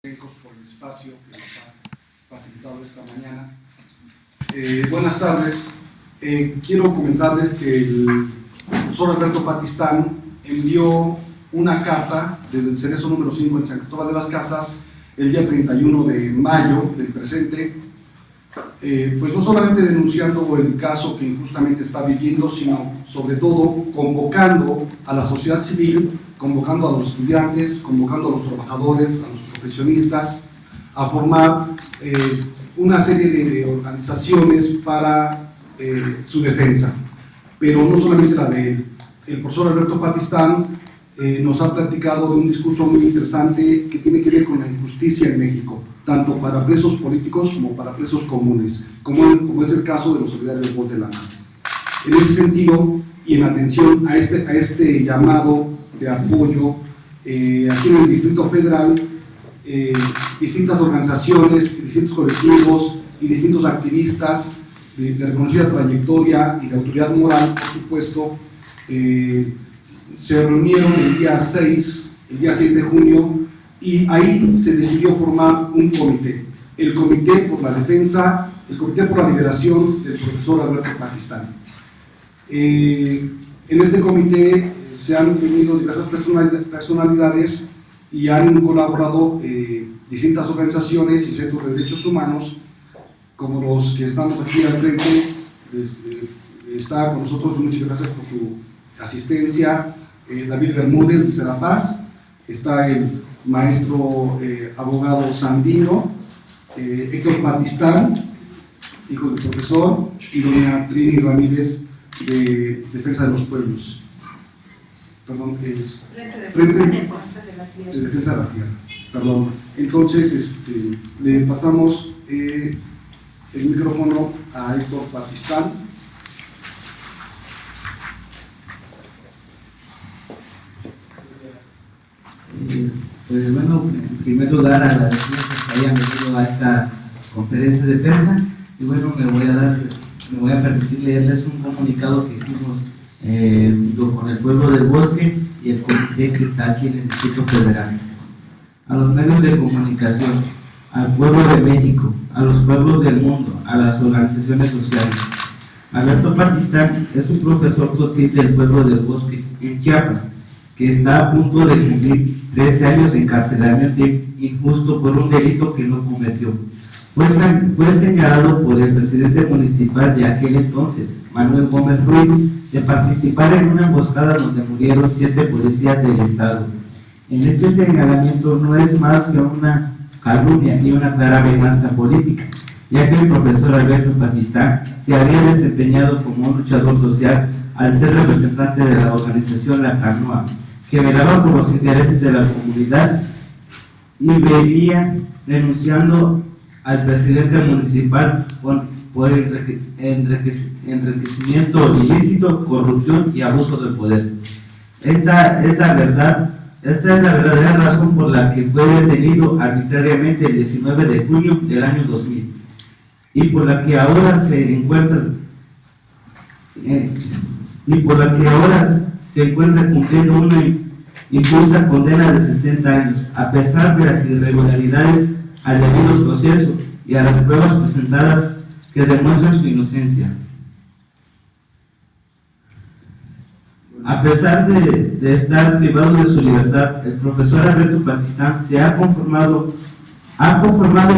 Por el espacio que nos ha facilitado esta mañana. Buenas tardes. Quiero comentarles que el profesor Alberto Patistán envió una carta desde el Cerezo número 5 en San Cristóbal de las Casas el día 31 de mayo del presente, pues no solamente denunciando el caso que injustamente está viviendo, sino sobre todo convocando a la sociedad civil, convocando a los estudiantes, convocando a los trabajadores, a los profesionistas, a formar una serie de organizaciones para su defensa. Pero no solamente la de él. El profesor Alberto Patistán nos ha platicado de un discurso muy interesante que tiene que ver con la injusticia en México, tanto para presos políticos como para presos comunes, como es el caso de los solidarios Voz de la Mano. En ese sentido, y en atención a este llamado de apoyo, aquí en el Distrito Federal, distintas organizaciones, distintos colectivos y distintos activistas de reconocida trayectoria y de autoridad moral, por supuesto, se reunieron el día 6 de junio, y ahí se decidió formar un comité, el Comité por la Defensa, el Comité por la Liberación del profesor Alberto Patistán. En este comité se han unido diversas personalidades y han colaborado distintas organizaciones y centros de derechos humanos, como los que estamos aquí al frente. Está con nosotros, muchas gracias por su asistencia, David Bermúdez de Serapaz, está el maestro abogado Sandino, Héctor Patistán, hijo del profesor, y doña Trini Ramírez de Defensa de los Pueblos. Perdón, es Frente de Defensa de la Tierra. Perdón. Entonces, le pasamos el micrófono a Héctor Patistán. Pues bueno, en primer lugar agradecemos que hayan venido a esta conferencia de prensa, y bueno, me voy a permitir leerles un comunicado que hicimos con el pueblo del Bosque y el comité que está aquí en el Distrito Federal. A los medios de comunicación, al pueblo de México, a los pueblos del mundo, a las organizaciones sociales. Alberto Patistán es un profesor tzotzil del pueblo del Bosque, en Chiapas, que está a punto de cumplir 13 años de encarcelamiento injusto por un delito que no cometió. Fue señalado por el presidente municipal de aquel entonces, Manuel Gómez Ruiz, de participar en una emboscada donde murieron 7 policías del Estado. En este señalamiento no es más que una calumnia y una clara venganza política, ya que el profesor Alberto Patistán se había desempeñado como un luchador social al ser representante de la organización La Canoa, que velaba por los intereses de la comunidad y venía denunciando al presidente municipal por enriquecimiento ilícito, corrupción y abuso de poder. Esta es la verdadera razón por la que fue detenido arbitrariamente el 19 de junio del año 2000 y por la que ahora se encuentra cumpliendo una injusta condena de 60 años, a pesar de las irregularidades al debido proceso y a las pruebas presentadas que demuestran su inocencia. A pesar de estar privado de su libertad, el profesor Alberto Patistán ha conformado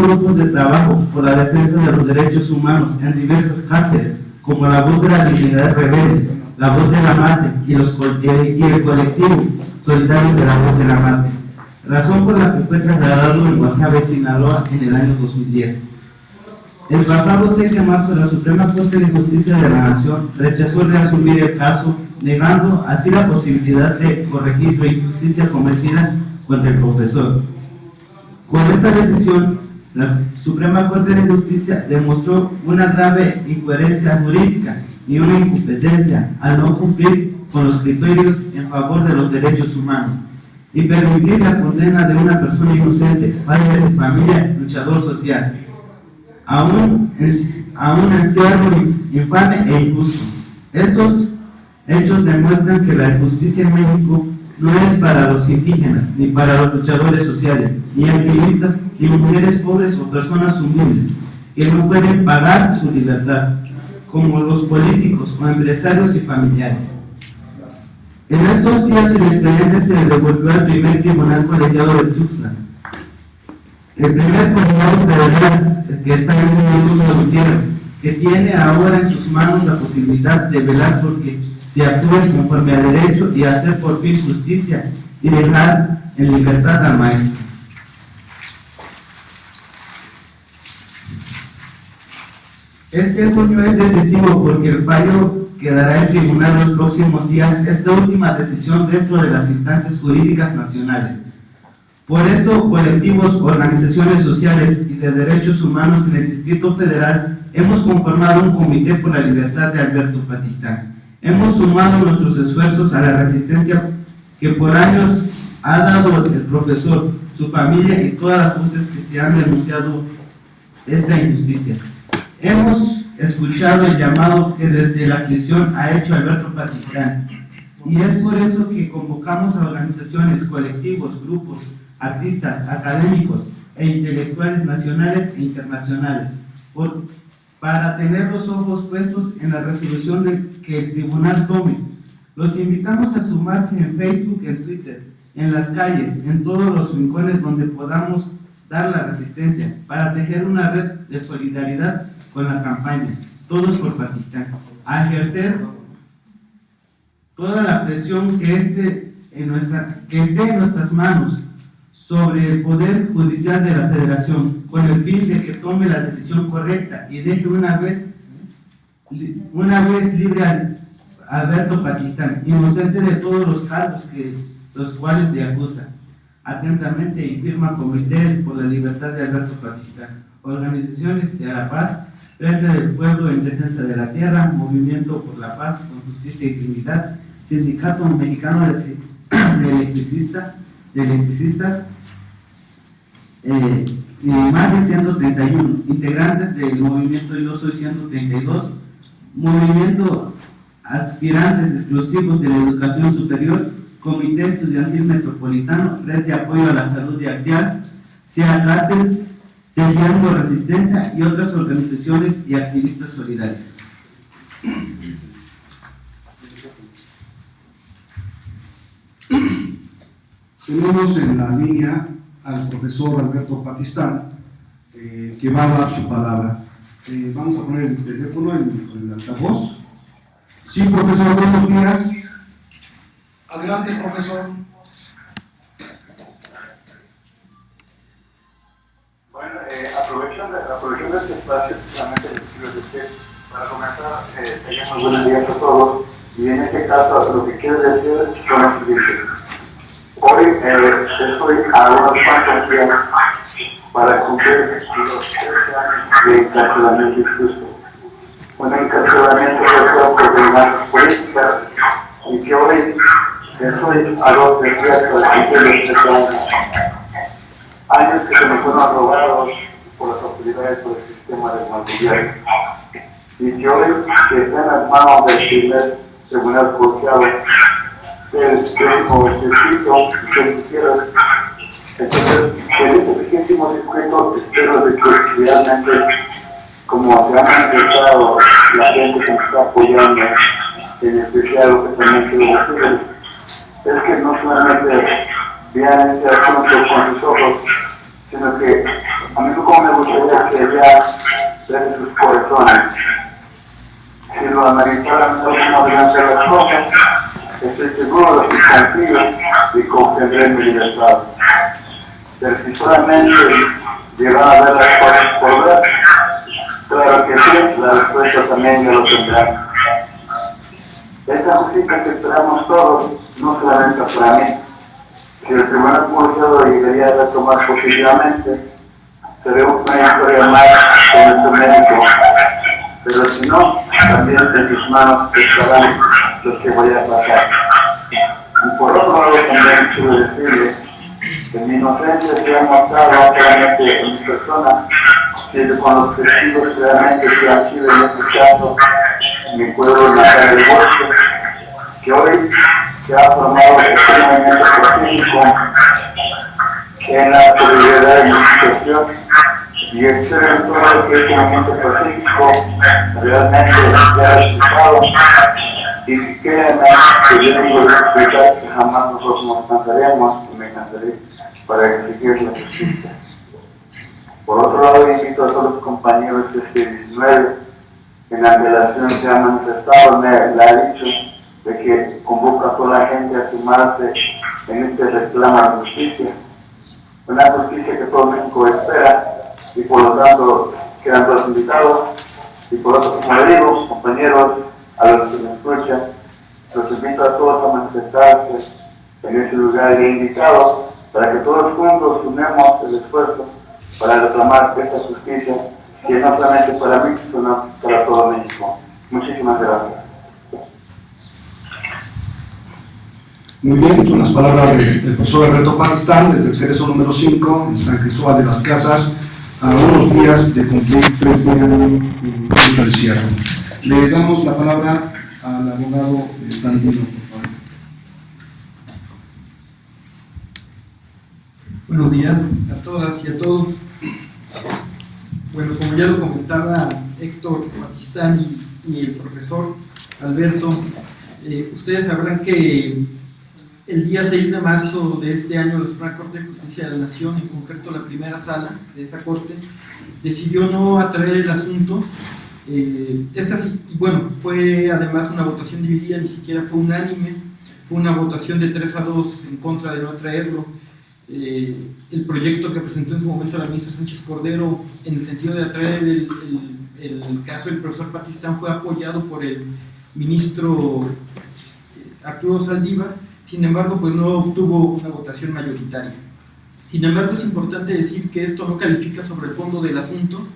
grupos de trabajo por la defensa de los derechos humanos en diversas cárceles, como la Voz de la Dignidad Rebelde, la Voz de la Mate y el colectivo Solidarios de la Voz de la Mate, razón por la que fue trasladado en Guasave, Sinaloa, en el año 2010. El pasado 6 de marzo, la Suprema Corte de Justicia de la Nación rechazó reasumir el caso, negando así la posibilidad de corregir la injusticia cometida contra el profesor. Con esta decisión, la Suprema Corte de Justicia demostró una grave incoherencia jurídica y una incompetencia al no cumplir con los criterios en favor de los derechos humanos y permitir la condena de una persona inocente, padre de familia, luchador social, a un encierro infame e injusto. Estos hechos demuestran que la injusticia en México no es para los indígenas, ni para los luchadores sociales, ni activistas, ni mujeres pobres o personas humildes, que no pueden pagar su libertad, como los políticos o empresarios y familiares. En estos días el expediente se devolvió al primer tribunal colegiado de Tuxtla. El primer colegiado federal, que está en el señor Tuxtla Gutiérrez, que tiene ahora en sus manos la posibilidad de velar porque se actúe conforme al derecho y hacer por fin justicia y dejar en libertad al maestro. Este junio es decisivo porque el fallo que dará el tribunal los próximos días es la última decisión dentro de las instancias jurídicas nacionales. Por esto, colectivos, organizaciones sociales y de derechos humanos en el Distrito Federal hemos conformado un comité por la libertad de Alberto Patistán. Hemos sumado nuestros esfuerzos a la resistencia que por años ha dado el profesor, su familia y todas las voces que se han denunciado esta injusticia. Hemos escuchado el llamado que desde la prisión ha hecho Alberto Patistán, y es por eso que convocamos a organizaciones, colectivos, grupos, artistas, académicos e intelectuales nacionales e internacionales para tener los ojos puestos en la resolución que el tribunal tome. Los invitamos a sumarse en Facebook, en Twitter, en las calles, en todos los rincones donde podamos dar la resistencia, para tejer una red de solidaridad con la campaña Todos por Patistán, a ejercer toda la presión que esté en nuestras manos sobre el Poder Judicial de la Federación, con el fin de que tome la decisión correcta y deje una vez libre a Alberto Patistán, inocente de todos los cargos los cuales le acusan. Atentamente y firma Comité por la Libertad de Alberto Patistán. Organizaciones de la Paz, Frente del Pueblo en Defensa de la Tierra, Movimiento por la Paz con Justicia y Dignidad, Sindicato Mexicano de Electricistas, y más de 131 integrantes del movimiento Yo Soy 132, movimiento aspirantes exclusivos de la educación superior, Comité Estudiantil Metropolitano, Red de Apoyo a la Salud y Actial, CIACATEL, Tejiendo Resistencia y otras organizaciones y activistas solidarios. Tenemos en la línea al profesor Alberto Patistán, que va a dar su palabra. Vamos a poner el teléfono en el altavoz. Sí, profesor, buenos días. Adelante, profesor. Bueno, aprovechando este espacio, precisamente para comenzar, muy buenos días a todos. Y en este caso, lo que quiero decir son los siguientes. Hoy estoy a unos cuantos días para cumplir los 13 años de encarcelamiento injusto. Un encarcelamiento por demandas políticas y que hoy estoy a los días para cumplir los 13 años. Años que se me fueron robados por las autoridades por el sistema del mal gobierno. Y que hoy que están en las manos del primer tribunal juzgado del tiempo escrito que quisieron. Entonces, en este pequeño circuito espero de que realmente, como se ha manifestado la gente que me está apoyando, en especial especialmente de los jóvenes, es que no solamente vean este asunto con sus ojos, sino que a mí como me gustaría que vean desde sus corazones. Si lo analizaran no como deben ser las cosas, estoy seguro de que confío y comprenderé mi libertad. Pero si solamente llegan a ver las cosas por ver, claro que sí, la respuesta también ya lo tendrán. Esta justicia que esperamos todos, no solamente para mí, si el tribunal juzgado debería de tomar positivamente, sería una historia más con nuestro médico. Pero si no, también en sus manos estarán los que voy a pasar. Y por otro lado, también quiero decirle que mi inocencia se ha mostrado claramente en mi persona, desde con los testigos realmente que han sido en este caso, mi pueblo natal del bosque, que hoy se ha formado un movimiento político en la solidaridad de la institución, y espero todo lo que este movimiento pacífico realmente sea resultado, y créanme que yo digo que jamás nosotros nos cansaremos, y me cansaré, para exigir la justicia. Por otro lado, invito a todos los compañeros que este 19 en la relación se ha manifestado, me ha dicho de que convoca a toda la gente a sumarse en este reclamo de justicia. Una justicia que todo México espera, y por lo tanto quedan todos invitados. Y por otro, como le digo, compañeros, a los que me escuchan, los invito a todos a manifestarse en ese lugar indicado, para que todos juntos unamos el esfuerzo para reclamar esta justicia, que no solamente para mí, sino para todo México. Muchísimas gracias. Muy bien, con las palabras del profesor Alberto Pakistán, desde el Cerezo número 5, en San Cristóbal de las Casas, a unos días de cumplir 3 años del cierre. Le damos la palabra al abogado Sandino, por favor. Buenos días a todas y a todos. Bueno, como ya lo comentaba Héctor Pakistán y el profesor Alberto, ustedes sabrán que el día 6 de marzo de este año la Suprema Corte de Justicia de la Nación, en concreto la primera sala de esa corte, decidió no atraer el asunto. Bueno, fue además una votación dividida, ni siquiera fue unánime, fue una votación de 3-2 en contra de no atraerlo. El proyecto que presentó en su momento la ministra Sánchez Cordero en el sentido de atraer el caso del profesor Pakistán fue apoyado por el ministro Arturo Saldívar. Sin embargo, pues no obtuvo una votación mayoritaria. Sin embargo, es importante decir que esto no califica sobre el fondo del asunto,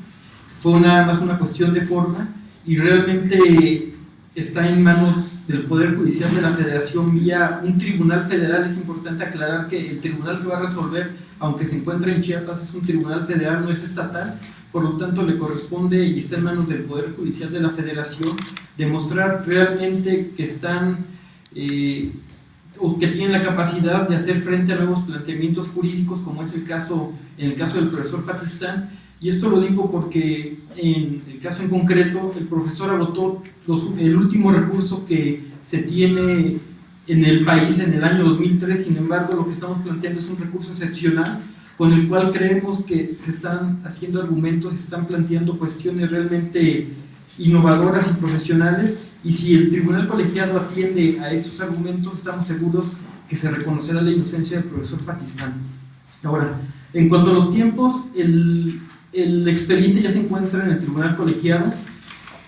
fue nada más una cuestión de forma, y realmente está en manos del Poder Judicial de la Federación vía un tribunal federal. Es importante aclarar que el tribunal que va a resolver, aunque se encuentra en Chiapas, es un tribunal federal, no es estatal, por lo tanto le corresponde y está en manos del Poder Judicial de la Federación demostrar realmente que están o que tienen la capacidad de hacer frente a nuevos planteamientos jurídicos, como es el caso del profesor Pakistán. Y esto lo digo porque en el caso en concreto el profesor agotó el último recurso que se tiene en el país en el año 2003. Sin embargo, lo que estamos planteando es un recurso excepcional con el cual creemos que se están haciendo argumentos, se están planteando cuestiones realmente innovadoras y profesionales, y si el tribunal colegiado atiende a estos argumentos, estamos seguros que se reconocerá la inocencia del profesor Pakistán. Ahora, en cuanto a los tiempos, el expediente ya se encuentra en el tribunal colegiado.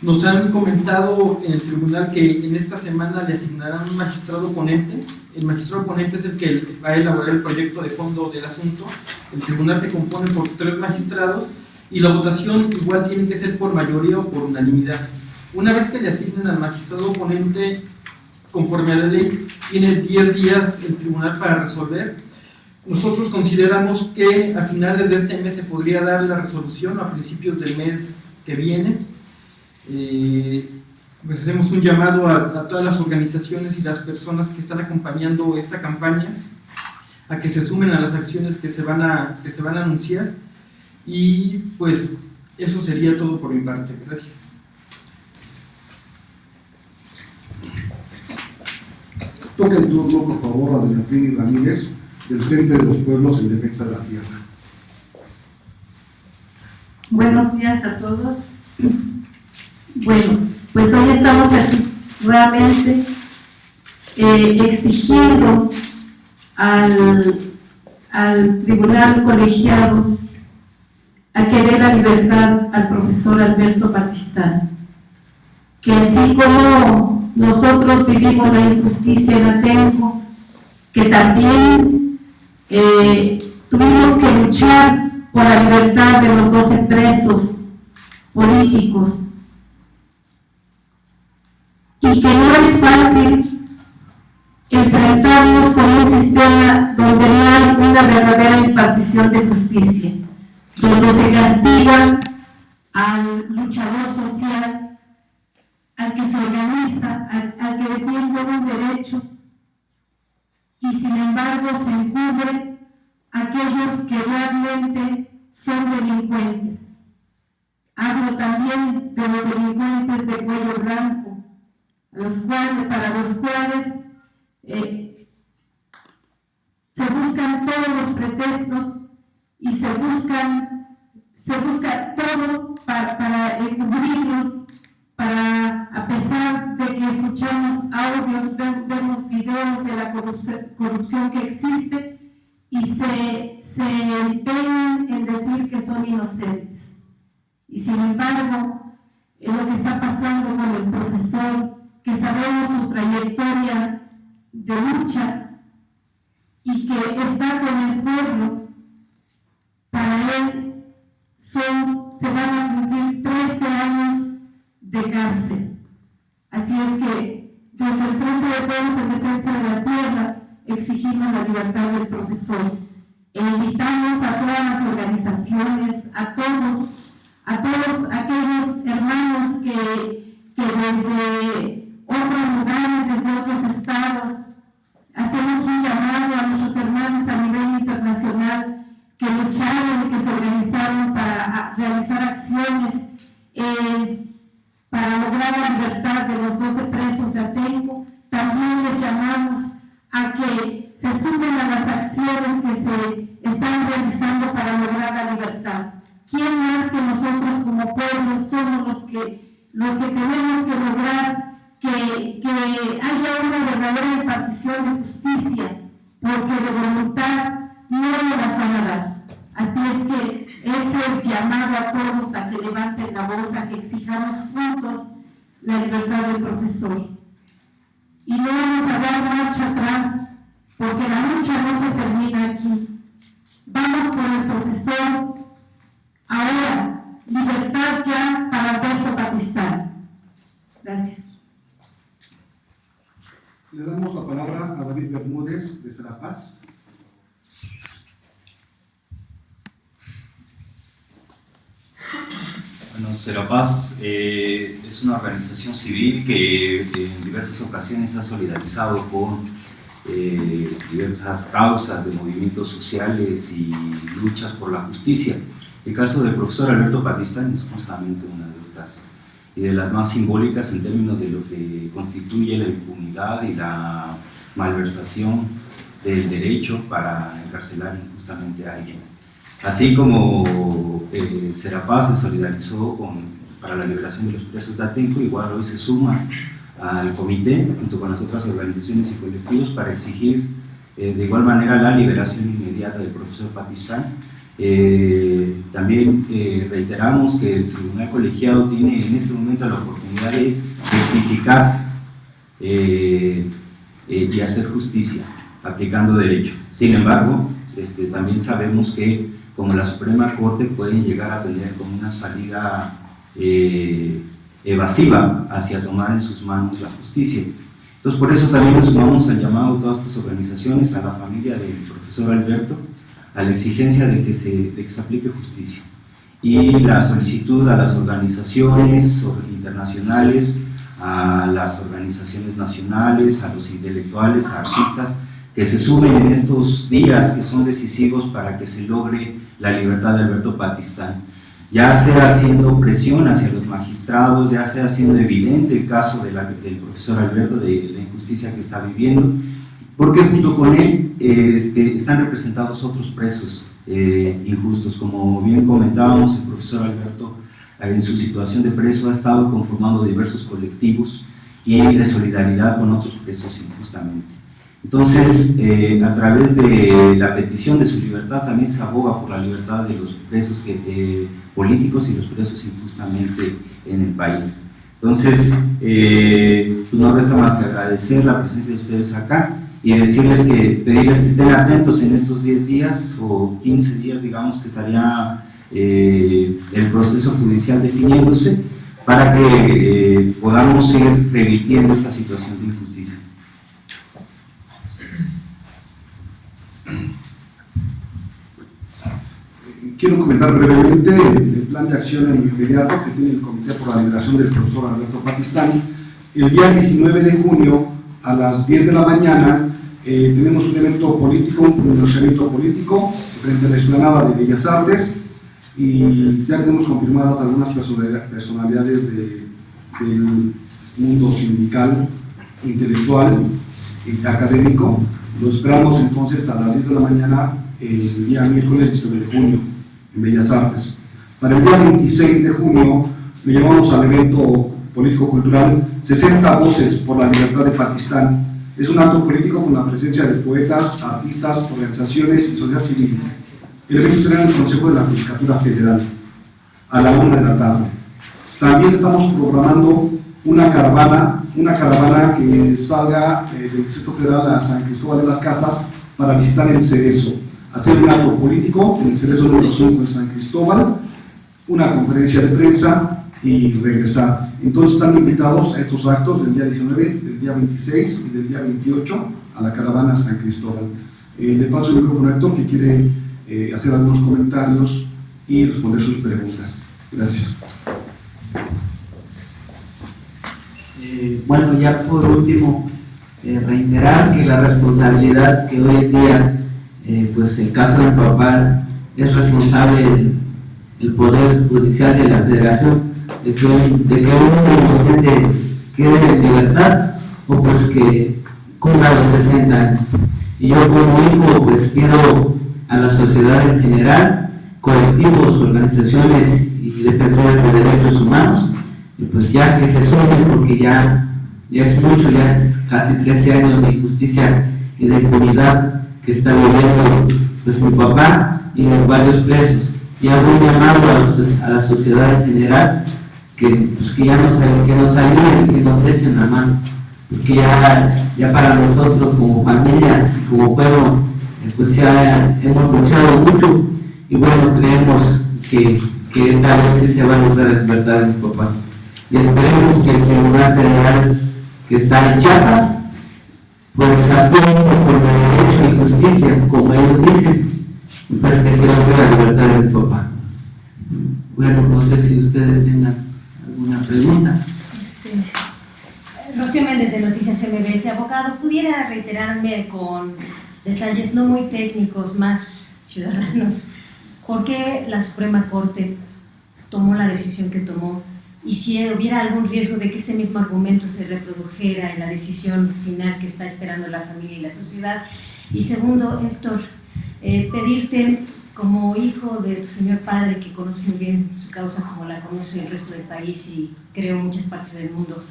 Nos han comentado en el tribunal que en esta semana le asignarán un magistrado ponente. El magistrado ponente es el que va a elaborar el proyecto de fondo del asunto. El tribunal se compone por 3 magistrados y la votación igual tiene que ser por mayoría o por unanimidad. Una vez que le asignen al magistrado ponente, conforme a la ley, tiene 10 días el tribunal para resolver. Nosotros consideramos que a finales de este mes se podría dar la resolución, o a principios del mes que viene. Pues hacemos un llamado a todas las organizaciones y las personas que están acompañando esta campaña a que se sumen a las acciones que se van a anunciar, y pues eso sería todo por mi parte. Gracias. Toca el turno, por favor, a doña Pini Ramírez, del Frente de los Pueblos en Defensa de la Tierra. Buenos días a todos. Bueno, pues hoy estamos aquí nuevamente exigiendo al tribunal colegiado a que dé la libertad al profesor Alberto Pakistán, que así como nosotros vivimos la injusticia en Atenco, que también tuvimos que luchar por la libertad de los 12 presos políticos, y que no es fácil enfrentarnos con un sistema donde no hay una verdadera impartición de justicia, donde se castiga al luchador social, al que se organiza, al que defiende un derecho, y sin embargo se encubre a aquellos que realmente son delincuentes. Hablo también de los delincuentes de cuello blanco, para los cuales se buscan todos los pretextos y se busca todo para encubrirlos, a pesar de que escuchamos audios, vemos videos de la corrupción que existe y se empeñan en decir que son inocentes. Y sin embargo, lo que está pasando con el profesor, que sabemos su trayectoria de lucha y que está con el pueblo, para él se van a cumplir 13 años de cárcel. Así es que desde el Frente de Pueblos en Defensa de la Tierra exigimos la libertad del profesor e invitamos a todas las organizaciones, a todos aquellos hermanos que desde otros lugares, desde otros estados, hacemos un llamado a nuestros hermanos a nivel internacional que lucharon y que se organizaron para realizar acciones para lograr la libertad de los 12 presos de Atenco. También les llamamos a que se sumen a las acciones que se están realizando para lograr la libertad. ¿Quién más que nosotros como pueblo somos los que tenemos que lograr que haya una verdadera impartición de justicia? Porque de voluntad no nos las van a dar. Así es que ese es llamado a todos a que levanten la voz, a que exijamos juntos la libertad del profesor. Y no vamos a dar marcha atrás, porque la lucha no se termina aquí. Vamos por el profesor. Ahora, libertad ya para Alberto Patistán. Gracias. Le damos la palabra a David Bermúdez de Serapaz. Bueno, Serapaz es una organización civil que en diversas ocasiones ha solidarizado con diversas causas de movimientos sociales y luchas por la justicia. El caso del profesor Alberto Patistán es justamente una de estas y de las más simbólicas en términos de lo que constituye la impunidad y la malversación del derecho para encarcelar injustamente a alguien. Así como Serapaz se solidarizó para la liberación de los presos de Atenco, igual hoy se suma al comité junto con las otras organizaciones y colectivos para exigir de igual manera la liberación inmediata del profesor Patistán. También reiteramos que el tribunal colegiado tiene en este momento la oportunidad de rectificar y hacer justicia aplicando derecho. Sin embargo, también sabemos que como la Suprema Corte pueden llegar a tener como una salida evasiva hacia tomar en sus manos la justicia. Entonces por eso también nos sumamos al llamado de todas estas organizaciones, a la familia del profesor Alberto, a la exigencia de que se aplique justicia y la solicitud a las organizaciones internacionales, a las organizaciones nacionales, a los intelectuales, a artistas, que se sumen en estos días que son decisivos para que se logre la libertad de Alberto Patistán, ya sea haciendo presión hacia los magistrados, ya sea haciendo evidente el caso del profesor Alberto, de la injusticia que está viviendo, porque junto con él están representados otros presos injustos. Como bien comentábamos, el profesor Alberto en su situación de preso ha estado conformando diversos colectivos y de solidaridad con otros presos injustamente. Entonces, a través de la petición de su libertad, también se aboga por la libertad de los presos políticos y los presos injustamente en el país. Entonces, pues no resta más que agradecer la presencia de ustedes acá y pedirles que estén atentos en estos 10 días o 15 días, digamos, que estaría el proceso judicial definiéndose para que podamos ir revirtiendo esta situación de injusticia. Quiero comentar brevemente el plan de acción inmediato que tiene el Comité por la Liberación del profesor Alberto Patistán. El día 19 de junio a las 10 de la mañana tenemos un evento político, un pronunciamiento político frente a la explanada de Bellas Artes, y ya tenemos confirmadas algunas personalidades del mundo sindical, intelectual y académico. Los esperamos entonces a las 10 de la mañana el día miércoles 19 de junio en Bellas Artes. Para el día 26 de junio le llamamos al evento político-cultural 60 Voces por la Libertad de Pakistán. Es un acto político con la presencia de poetas, artistas, organizaciones y sociedad civil. El evento será en el Consejo de la Judicatura Federal a la 1 de la tarde. También estamos programando una caravana que salga del Distrito Federal a San Cristóbal de las Casas para visitar el Cerezo, hacer un acto político en el Cerezo número 5 de San Cristóbal, una conferencia de prensa y regresar. Entonces están invitados a estos actos del día 19, del día 26 y del día 28 a la caravana San Cristóbal. Le paso el micrófono a Héctor, que quiere hacer algunos comentarios y responder sus preguntas. Gracias. Bueno, ya por último, reiterar que la responsabilidad que hoy en día, pues el caso de mi papá, es responsable el Poder Judicial de la Federación de que un inocente quede en libertad o pues que cumpla los 60 años. Y yo como hijo pues pido a la sociedad en general, colectivos, organizaciones y defensores de derechos humanos, y pues ya que se sumen, porque ya es mucho, ya es casi 13 años de injusticia y de impunidad que está viviendo pues mi papá y los varios presos. Y hago un llamado a la sociedad en general que ya nos ayuden, que nos echen la mano, porque ya para nosotros como familia y como pueblo pues ya hemos luchado mucho, y bueno, creemos que esta vez sí se va a lograr la libertad de mi papá. Y esperemos que el Tribunal Federal que está en Chiapas pues actúe conforme a derecho y justicia, como ellos dicen, y pues que se logre la libertad de mi papá. Bueno, no sé si ustedes tengan alguna pregunta. Rocío Méndez de Noticias MBS. Abogado, ¿pudiera reiterarme con detalles no muy técnicos, más ciudadanos, por qué la Suprema Corte tomó la decisión que tomó? Y si hubiera algún riesgo de que este mismo argumento se reprodujera en la decisión final que está esperando la familia y la sociedad. Y segundo, Héctor, pedirte, como hijo de tu señor padre, que conoce muy bien su causa como la conoce el resto del país y creo muchas partes del mundo,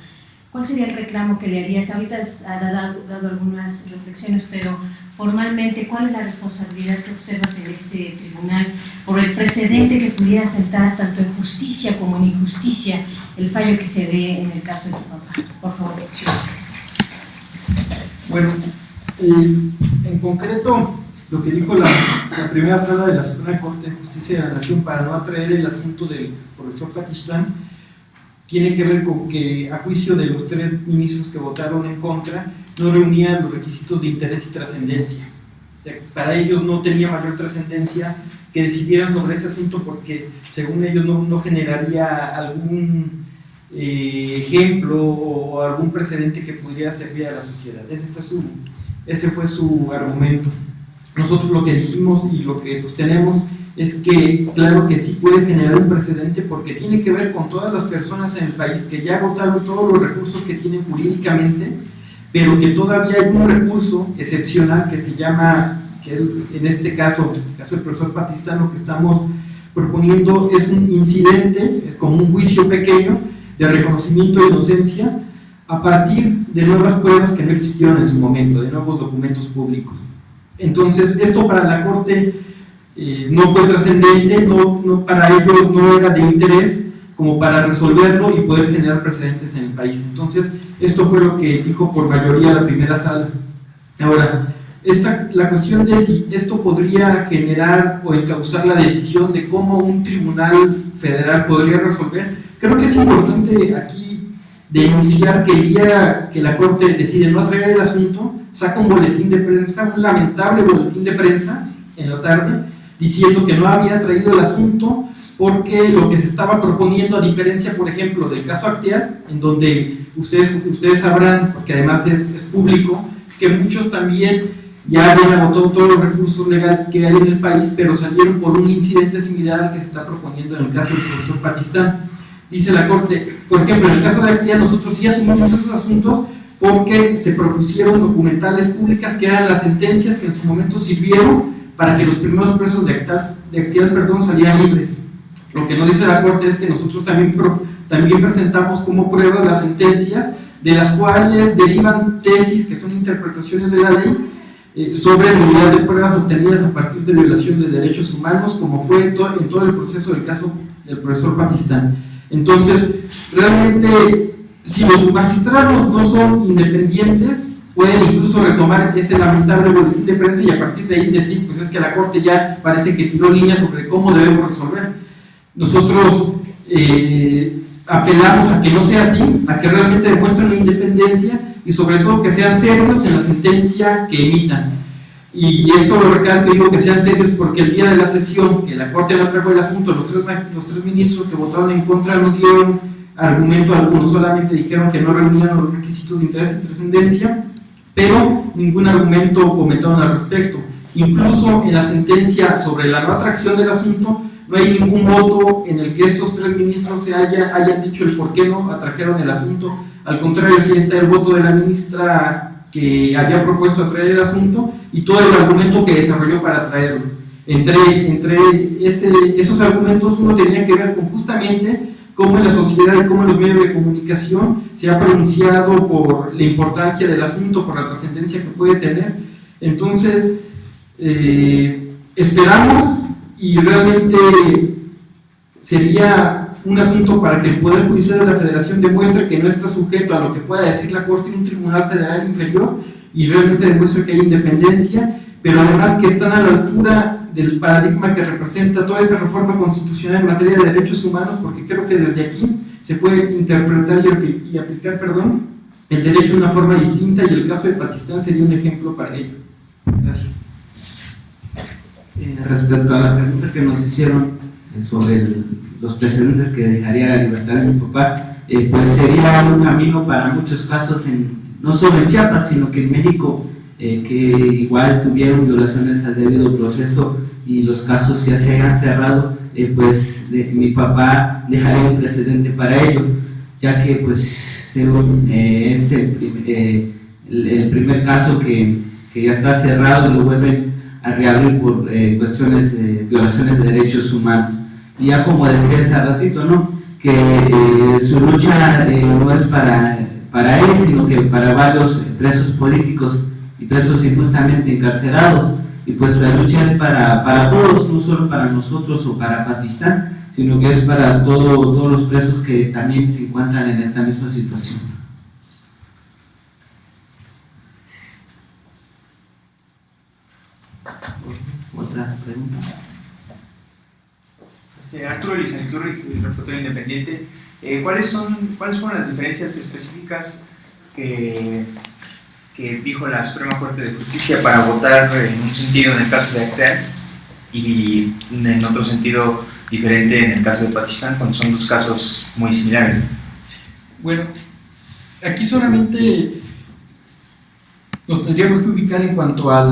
¿cuál sería el reclamo que le harías? Ahorita has dado algunas reflexiones, pero formalmente, ¿cuál es la responsabilidad que observas en este tribunal por el precedente que pudiera sentar tanto en justicia como en injusticia el fallo que se dé en el caso de tu papá? Por favor. Bueno, en concreto, lo que dijo la primera sala de la Suprema Corte de Justicia de la Nación para no atraer el asunto del profesor Patistán tiene que ver con que, a juicio de los 3 ministros que votaron en contra, no reunían los requisitos de interés y trascendencia. Para ellos no tenía mayor trascendencia que decidieran sobre ese asunto porque, según ellos, no generaría algún ejemplo o algún precedente que pudiera servir a la sociedad. Ese fue su argumento. Nosotros lo que dijimos y lo que sostenemos es que, claro que sí puede generar un precedente porque tiene que ver con todas las personas en el país que ya agotaron todos los recursos que tienen jurídicamente, pero que todavía hay un recurso excepcional que se llama, que en este caso, el caso del profesor Patistán, lo que estamos proponiendo es un incidente, es como un juicio pequeño de reconocimiento de inocencia a partir de nuevas pruebas que no existieron en su momento, de nuevos documentos públicos. Entonces, esto para la Corte no fue trascendente, para ellos no era de interés como para resolverlo y poder generar precedentes en el país. Entonces, esto fue lo que dijo por mayoría la primera sala. Ahora, la cuestión de si esto podría generar o encauzar la decisión de cómo un tribunal federal podría resolver, creo que es importante aquí denunciar que el día que la Corte decide no atraer el asunto, saca un boletín de prensa, un lamentable boletín de prensa en la tarde, diciendo que no había traído el asunto porque lo que se estaba proponiendo, a diferencia, por ejemplo, del caso Acteal, en donde ustedes sabrán, porque además es público, que muchos también ya habían agotado todos los recursos legales que hay en el país, pero salieron por un incidente similar al que se está proponiendo en el caso del profesor Patistán. Dice la Corte, por ejemplo, en el caso de Actea, nosotros sí asumimos esos asuntos porque se propusieron documentales públicas que eran las sentencias que en su momento sirvieron para que los primeros presos de Actea salieran libres. Lo que no dice la Corte es que nosotros también presentamos como prueba las sentencias de las cuales derivan tesis que son interpretaciones de la ley sobre nulidad de pruebas obtenidas a partir de violación de derechos humanos, como fue en todo el proceso del caso del profesor Patistán. Entonces, realmente, si los magistrados no son independientes, pueden incluso retomar ese lamentable boletín de prensa y a partir de ahí decir, pues es que la Corte ya parece que tiró líneas sobre cómo debemos resolver. Nosotros apelamos a que no sea así, a que realmente demuestren la independencia y sobre todo que sean serios en la sentencia que emitan. Y esto lo recalco, digo que sean serios porque el día de la sesión, que la Corte no trajo el asunto, los tres ministros que votaron en contra no dieron argumento alguno, solamente dijeron que no reunían los requisitos de interés y trascendencia, pero ningún argumento comentaron al respecto. Incluso en la sentencia sobre la no atracción del asunto, no hay ningún voto en el que estos tres ministros hayan dicho el por qué no atrajeron el asunto. Al contrario, sí está el voto de la ministra que había propuesto atraer el asunto y todo el argumento que desarrolló para traerlo. Entre esos argumentos uno tenía que ver con justamente cómo en la sociedad y cómo en los medios de comunicación se ha pronunciado por la importancia del asunto, por la trascendencia que puede tener. Entonces, esperamos y realmente sería un asunto para que el Poder Judicial de la Federación demuestre que no está sujeto a lo que pueda decir la Corte y un tribunal federal inferior y realmente demuestre que hay independencia, pero además que están a la altura del paradigma que representa toda esta reforma constitucional en materia de derechos humanos, porque creo que desde aquí se puede interpretar y aplicar el derecho de una forma distinta y el caso de Patistán sería un ejemplo para ello. Gracias. Respecto a la pregunta que nos hicieron sobre los precedentes que dejaría la libertad de mi papá, pues sería un camino para muchos casos, no solo en Chiapas, sino que en México, que igual tuvieron violaciones al debido proceso y los casos ya se hayan cerrado, pues mi papá dejaría un precedente para ello, ya que pues según es el primer caso que ya está cerrado y lo vuelven a reabrir por cuestiones de violaciones de derechos humanos. Y ya como decía hace ratito, ¿no?, que su lucha no es para él, sino que para varios presos políticos y presos injustamente encarcelados, y pues la lucha es para todos, no solo para nosotros o para Patistán, sino que es para todos los presos que también se encuentran en esta misma situación. ¿Otra pregunta? Arturo Licenciatura y reportero independiente, ¿cuáles fueron las diferencias específicas que dijo la Suprema Corte de Justicia para votar en un sentido en el caso de Actea y en otro sentido diferente en el caso de Patistán, cuando son dos casos muy similares? Bueno, aquí solamente nos tendríamos que ubicar en cuanto a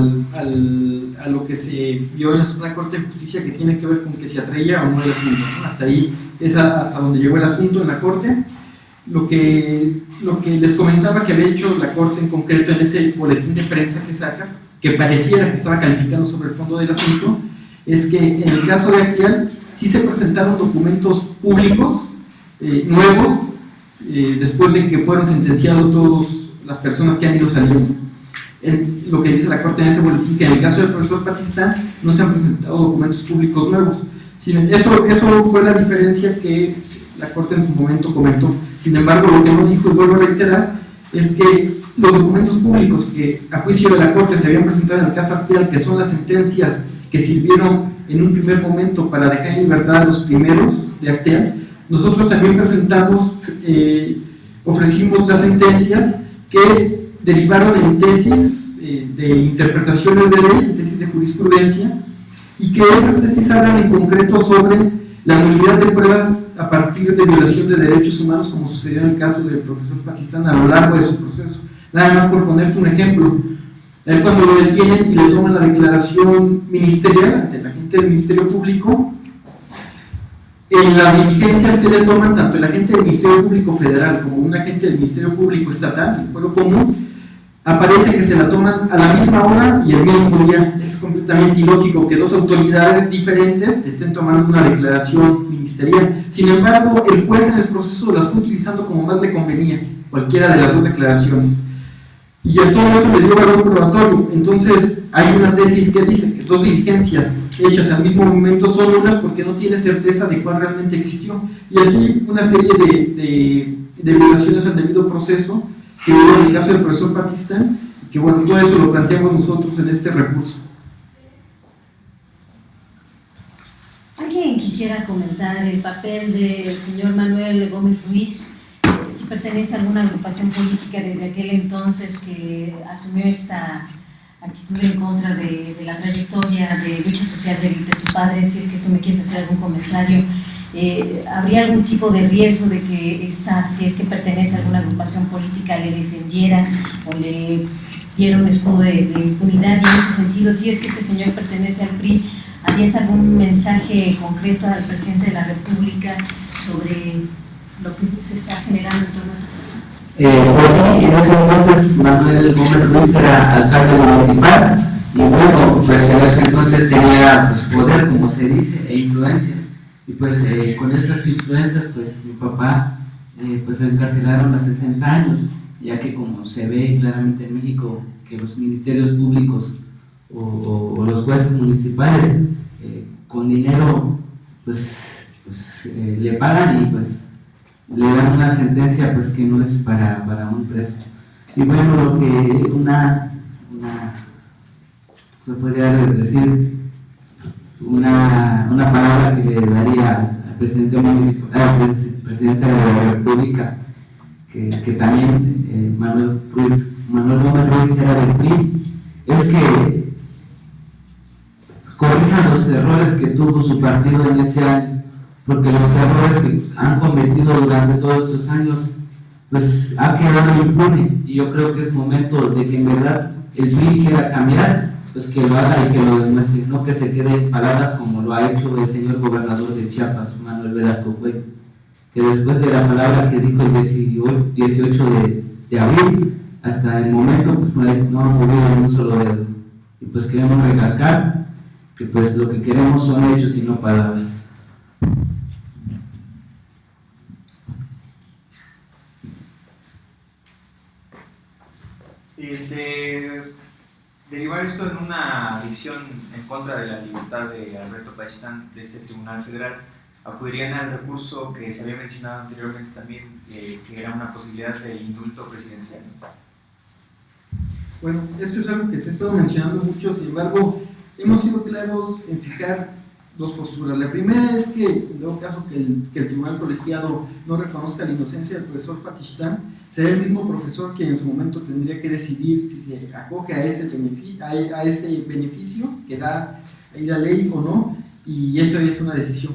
lo que se vio en la Suprema Corte de Justicia, que tiene que ver con que se atraía o no el asunto, ¿no? Hasta ahí es hasta donde llegó el asunto en la Corte. Lo que les comentaba que había hecho la Corte en concreto en ese boletín de prensa que saca, que pareciera que estaba calificando sobre el fondo del asunto, es que en el caso de Acteal sí se presentaron documentos públicos nuevos después de que fueron sentenciados todas las personas que han ido saliendo. Lo que dice la Corte en ese boletín, que en el caso del profesor Patistán no se han presentado documentos públicos nuevos. Eso fue la diferencia que la Corte en su momento comentó. Sin embargo, lo que no dijo, y vuelvo a reiterar, es que los documentos públicos que a juicio de la Corte se habían presentado en el caso Acteal, que son las sentencias que sirvieron en un primer momento para dejar en libertad a los primeros de Acteal, nosotros también ofrecimos las sentencias que derivaron en tesis de interpretaciones de ley, en tesis de jurisprudencia, y que esas tesis hablan en concreto sobre la nulidad de pruebas a partir de violación de derechos humanos, como sucedió en el caso del profesor Patistán a lo largo de su proceso. Nada más por ponerte un ejemplo, él cuando lo detienen y le toman la declaración ministerial ante la gente del Ministerio Público, en las diligencias que le toman tanto el agente del Ministerio Público Federal como un agente del Ministerio Público Estatal, el fuero común, aparece que se la toman a la misma hora y el mismo día. Es completamente ilógico que dos autoridades diferentes estén tomando una declaración ministerial. Sin embargo, el juez en el proceso las fue utilizando como más le convenía, cualquiera de las dos declaraciones. Y a todo eso le dio valor probatorio. Entonces, hay una tesis que dice que dos diligencias hechas al mismo momento son nulas porque no tiene certeza de cuál realmente existió. Y así una serie de violaciones al debido proceso que hubo en el caso del profesor Pakistán, que bueno, todo eso lo planteamos nosotros en este recurso. ¿Alguien quisiera comentar el papel del señor Manuel Gómez Ruiz? Si pertenece a alguna agrupación política desde aquel entonces que asumió esta actitud en contra de la trayectoria de lucha social de tu padre, si es que tú me quieres hacer algún comentario. ¿Habría algún tipo de riesgo de que si es que pertenece a alguna agrupación política, le defendiera o le diera un escudo de impunidad? Y en ese sentido, si es que este señor pertenece al PRI, ¿harías algún mensaje concreto al presidente de la República sobre lo que se está generando en torno a tu pues sí, en ese entonces Manuel Gómez Ruiz era alcalde municipal y bueno, pues en ese entonces tenía pues, poder, como se dice, e influencias. Y pues con esas influencias, pues mi papá pues lo encarcelaron a 60 años, ya que como se ve claramente en México, que los ministerios públicos o los jueces municipales con dinero pues le pagan y pues le dan una sentencia pues que no es para un preso. Y bueno, lo que se podría decir, una palabra que le daría al presidente municipal, al presidente de la República, que también Manuel Gómez Ruiz era del PRI, es que corrija los errores que tuvo su partido en ese año, porque los errores que han cometido durante todos estos años pues ha quedado impune, y yo creo que es momento de que en verdad el PRI quiera cambiar, pues que lo haga y que lo demuestre, no que se quede en palabras como lo ha hecho el señor gobernador de Chiapas, Manuel Velasco Cuello, que después de la palabra que dijo el 18 de abril hasta el momento pues no ha movido ni un solo dedo. Y pues queremos recalcar que pues lo que queremos son hechos y no palabras. Derivar esto en una decisión en contra de la libertad de Alberto Pakistán de este Tribunal Federal, acudirían al recurso que se había mencionado anteriormente también, que era una posibilidad de indulto presidencial. Bueno, eso es algo que se ha estado mencionando mucho, sin embargo, hemos sido claros en fijar dos posturas. La primera es que, en todo caso, que el tribunal colegiado no reconozca la inocencia del profesor Pakistán, será el mismo profesor quien en su momento tendría que decidir si se acoge a ese beneficio que da ahí la ley o no, y eso es una decisión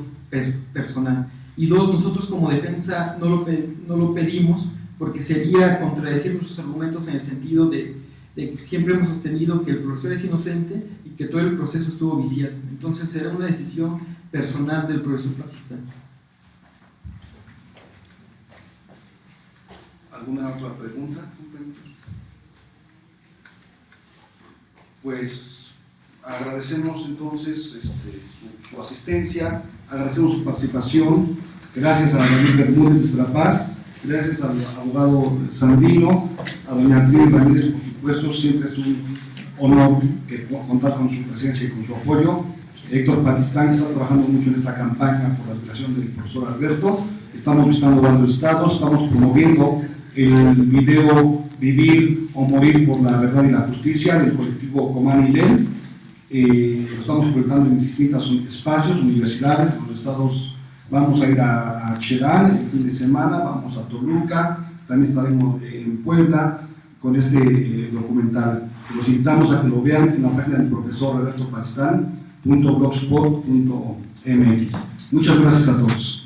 personal. Y dos, nosotros como defensa no lo pedimos porque sería contradecir nuestros argumentos en el sentido de que siempre hemos sostenido que el profesor es inocente y que todo el proceso estuvo viciado. Entonces será una decisión personal del profesor Pakistán. ¿Alguna otra pregunta? Pues agradecemos entonces su asistencia, agradecemos su participación, gracias a Daniel Bermúdez de La Paz, gracias al abogado Sandino, a doña Trini Ramírez, por supuesto, siempre es un honor contar con su presencia y con su apoyo. Héctor Pakistán está trabajando mucho en esta campaña por la liberación del profesor Alberto. Estamos visitando varios estados, estamos promoviendo el video Vivir o Morir por la Verdad y la Justicia del colectivo Comán y Lel. Lo estamos publicando en distintos espacios, universidades, en los estados. Vamos a ir a Cherán el fin de semana, vamos a Toluca, también estaremos en Puebla con este documental. Los invitamos a que lo vean en la página del profesor Alberto Pakistán.blogspot.mx. Muchas gracias a todos.